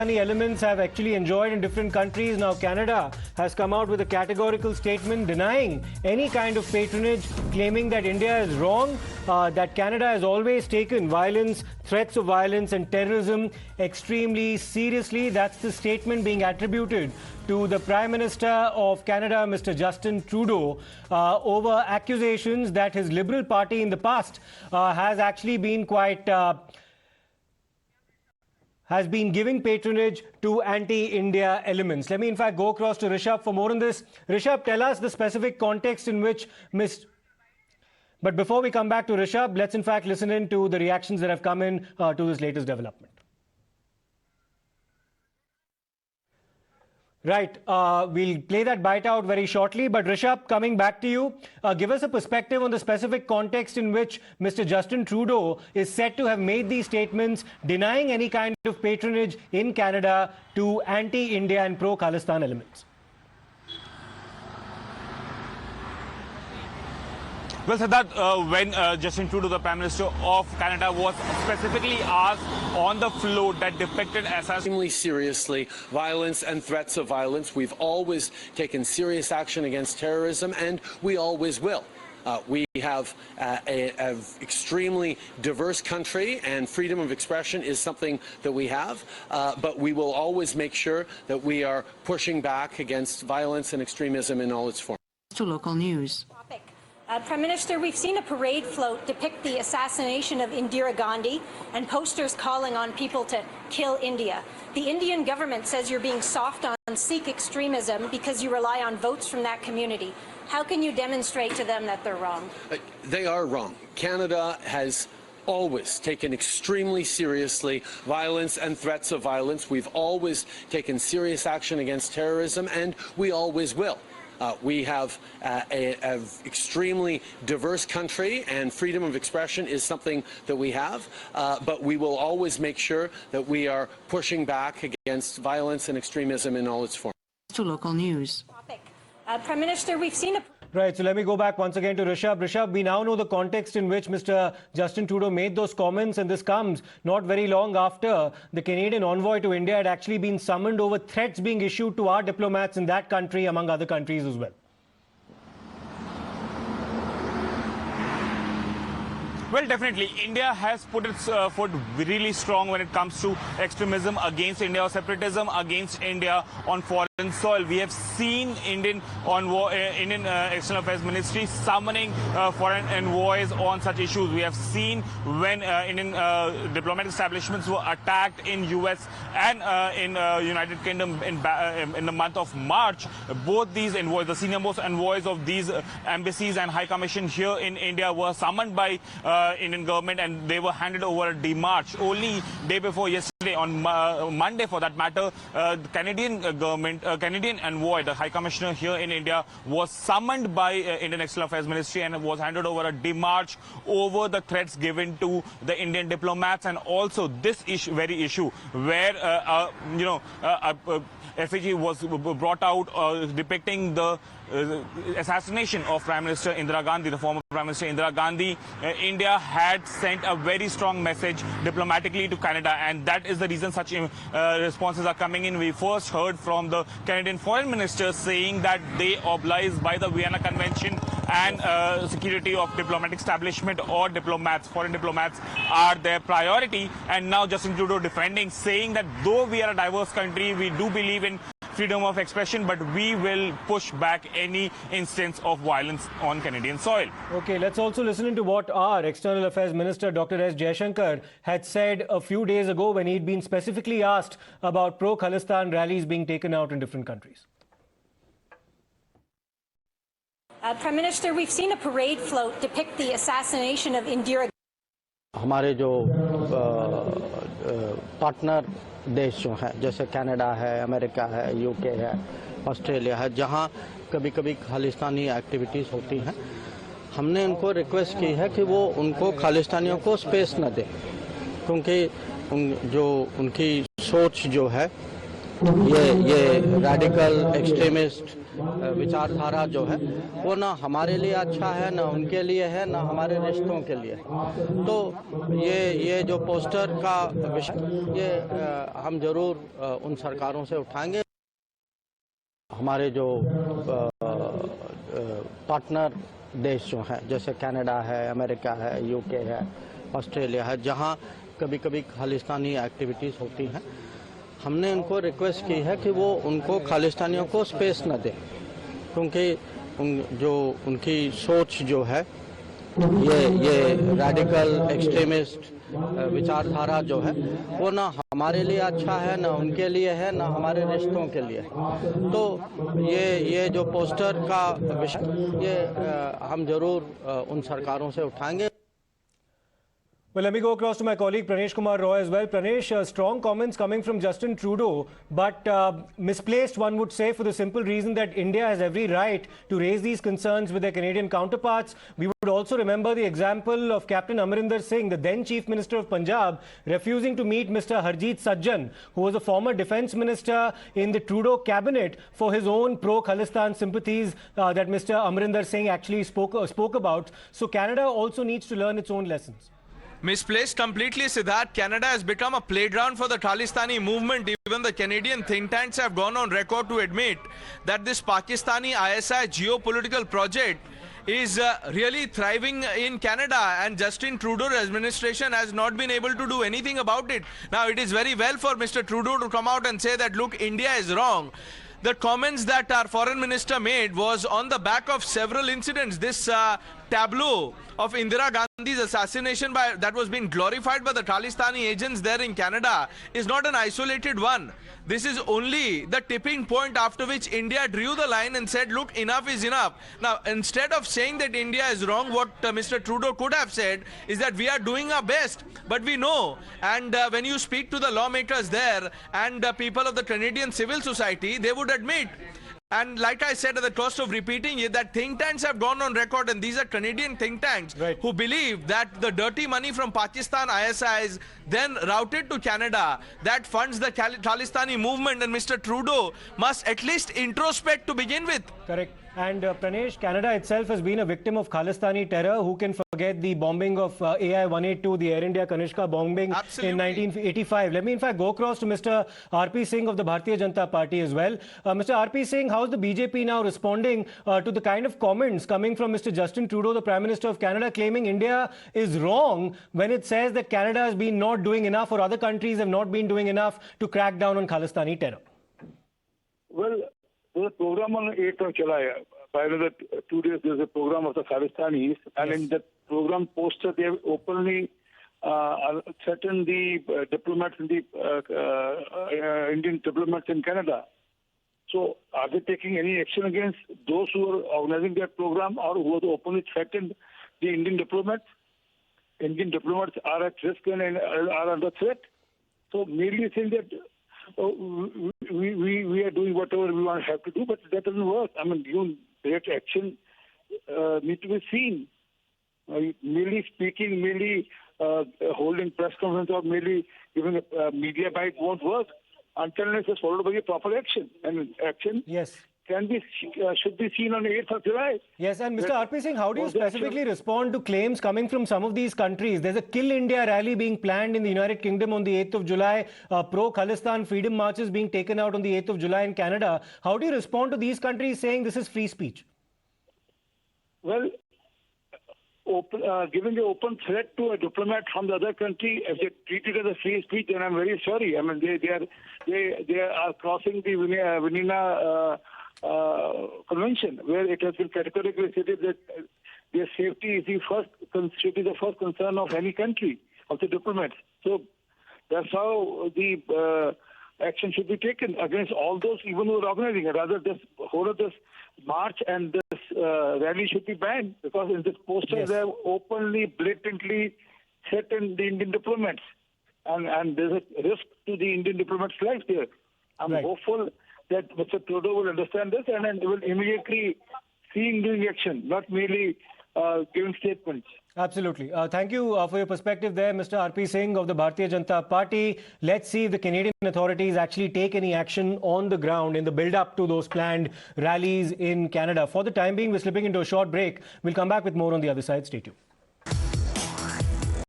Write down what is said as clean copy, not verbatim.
Elements have actually enjoyed in different countries. Now Canada has come out with a categorical statement denying any kind of patronage, claiming that India is wrong, that Canada has always taken violence, threats of violence and terrorism extremely seriously. That's the statement being attributed to the Prime Minister of Canada, Mr. Justin Trudeau, over accusations that his Liberal Party in the past has actually been has been giving patronage to anti-India elements. Let me in fact go across to Rishabh for more on this. Rishabh, tell us the specific context in which But before we come back to Rishabh, let's in fact listen in to the reactions that have come in to this latest development. Right, we'll play that bite out very shortly, but Rishabh, coming back to you, give us a perspective on the specific context in which Mr. Justin Trudeau is said to have made these statements denying any kind of patronage in Canada to anti-India and pro-Khalistan elements. Well, Siddharth, when Justin Trudeau, the Prime Minister of Canada, was specifically asked on the floor that depicted as extremely seriously violence and threats of violence. We've always taken serious action against terrorism, and we always will. We have an extremely diverse country, and freedom of expression is something that we have, but we will always make sure that we are pushing back against violence and extremism in all its forms. To local news. Prime Minister, we've seen a parade float depict the assassination of Indira Gandhi and posters calling on people to kill India. The Indian government says you're being soft on Sikh extremism because you rely on votes from that community. How can you demonstrate to them that they're wrong? They are wrong. Canada has always taken extremely seriously violence and threats of violence. We've always taken serious action against terrorism, and we always will. We have an extremely diverse country, and freedom of expression is something that we have, but we will always make sure that we are pushing back against violence and extremism in all its forms. To local news. Prime Minister, we've seen a... Right, so let me go back once again to Rishabh. Rishabh, we now know the context in which Mr. Justin Trudeau made those comments, and this comes not very long after the Canadian envoy to India had actually been summoned over threats being issued to our diplomats in that country, among other countries as well. Well, definitely, India has put its foot really strong when it comes to extremism against India or separatism against India on foreign soil. We have seen Indian External Affairs Ministry summoning foreign envoys on such issues. We have seen when Indian diplomatic establishments were attacked in US and in United Kingdom in the month of March. Both these envoys, the senior-most envoys of these embassies and High Commission here in India, were summoned by Indian government, and they were handed over a demarche. Only day before yesterday, on Monday for that matter, the Canadian government, Canadian envoy, the High Commissioner here in India, was summoned by Indian External Affairs Ministry and was handed over a demarche over the threats given to the Indian diplomats, and also this very issue where effigy was brought out depicting the assassination of Prime Minister Indira Gandhi, the former Prime Minister Indira Gandhi. India had sent a very strong message diplomatically to Canada, and that is the reason such responses are coming in. We first heard from the Canadian Foreign Minister saying that they obliged by the Vienna Convention and security of diplomatic establishment or diplomats, foreign diplomats, are their priority. And now Justin Trudeau defending, saying that though we are a diverse country, we do believe in freedom of expression, but we will push back any instance of violence on Canadian soil. Okay, let's also listen into what our External Affairs Minister, Dr. S. Jaishankar, had said a few days ago when he'd been specifically asked about pro-Khalistan rallies being taken out in different countries. Prime Minister, we've seen a parade float depict the assassination of Indira. हमारे जो partner देश जो हैं, जैसे Canada है, America है, UK है, Australia है, जहां कभी-कभी खालिस्तानी एक्टिविटीज़ होती हैं, हमने उनको रिक्वेस्ट की है कि वो उनको खालिस्तानियों को स्पेस न दें, क्योंकि उनकी सोच जो है ये रैडिकल एक्सट्रीमिस्ट विचारधारा जो है वो ना हमारे लिए अच्छा है, ना उनके लिए है, ना हमारे रिश्तों के लिए। तो ये जो पोस्टर का विषय ये हम जरूर उन सरकारों से उठाएंगे। हमारे जो पार्टनर देश जो हैं, जैसे कनाडा है, अमेरिका है, यूके है, ऑस्ट्रेलिया है, जहां कभी कभी खालिस्तानी एक्टिविटीज़ होती हैं, हमने उनको रिक्वेस्ट की है कि वो उनको खालिस्तानियों को स्पेस न दें, क्योंकि उनकी सोच जो है ये रैडिकल एक्सट्रीमिस्ट विचारधारा जो है वो ना हमारे लिए अच्छा है, ना उनके लिए है, ना हमारे रिश्तों के लिए। तो ये जो पोस्टर का विषय ये हम जरूर उन सरकारों से उठाएंगे। Well, let me go across to my colleague Pranesh Kumar Roy as well. Pranesh, strong comments coming from Justin Trudeau, but misplaced, one would say, for the simple reason that India has every right to raise these concerns with their Canadian counterparts. We would also remember the example of Captain Amarinder Singh, the then Chief Minister of Punjab, refusing to meet Mr. Harjit Sajjan, who was a former Defence Minister in the Trudeau cabinet, for his own pro-Khalistan sympathies that Mr. Amarinder Singh actually spoke about. So Canada also needs to learn its own lessons. Misplaced completely, Siddharth. Canada has become a playground for the Khalistani movement. Even the Canadian think tanks have gone on record to admit that this Pakistani ISI geopolitical project is really thriving in Canada, and Justin Trudeau's administration has not been able to do anything about it. Now, it is very well for Mr. Trudeau to come out and say that, look, India is wrong. The comments that our foreign minister made was on the back of several incidents. This tableau of Indira Gandhi's assassination that was being glorified by the Khalistani agents there in Canada is not an isolated one. This is only the tipping point after which India drew the line and said, look, enough is enough. Now, instead of saying that India is wrong, what Mr. Trudeau could have said is that we are doing our best, but we know. And when you speak to the lawmakers there and people of the Canadian civil society, they would admit. And like I said, at the cost of repeating it, that think tanks have gone on record, and these are Canadian think tanks who believe that the dirty money from Pakistan ISIs then routed to Canada, that funds the Khalistani movement, and Mr. Trudeau must at least introspect to begin with. Correct. And Pranesh, Canada itself has been a victim of Khalistani terror. Who can forget the bombing of AI-182, the Air India Kanishka bombing in 1985? Let me in fact go across to Mr. RP Singh of the Bharatiya Janata Party as well. Mr. RP Singh, how is the BJP now responding to the kind of comments coming from Mr. Justin Trudeau, the Prime Minister of Canada, claiming India is wrong when it says that Canada has been not doing enough, or other countries have not been doing enough to crack down on Khalistani terror? Well, there's a program on 8th of July. By another 2 days, there's a program of the Khalistanis, and in that program poster, they have openly threatened the diplomats in the Indian diplomats in Canada. So, are they taking any action against those who are organizing that program, or who have openly threatened the Indian diplomats? Indian diplomats are at risk and are under threat. So, merely saying that we are doing whatever we have to do, but that doesn't work. I mean, direct action need to be seen. Merely speaking, merely holding press conference, or merely giving a media bite won't work until it's followed by a proper action. And action should be seen on 8th of July. Yes, and Mr. RP Singh, how do you specifically respond to claims coming from some of these countries? There's a Kill India rally being planned in the United Kingdom on the 8th of July, pro-Khalistan freedom marches being taken out on the 8th of July in Canada. How do you respond to these countries saying this is free speech? Well, giving an open threat to a diplomat from the other country, if they treat it as a free speech, then I'm very sorry. I mean, they are crossing the Vienna Convention, where it has been categorically stated that their safety is the first concern of any country, of the diplomats. So that's how the action should be taken against all those even who are organizing it. Rather, this whole of this march and this rally should be banned, because in this poster they have openly, blatantly threatened the Indian diplomats, and there's a risk to the Indian diplomats' life there. I'm hopeful that Mr. Trudeau will understand this and will immediately see in doing action, not merely giving statements. Absolutely. Thank you for your perspective there, Mr. R.P. Singh of the Bharatiya Janata Party. Let's see if the Canadian authorities actually take any action on the ground in the build-up to those planned rallies in Canada. For the time being, we're slipping into a short break. We'll come back with more on the other side. Stay tuned.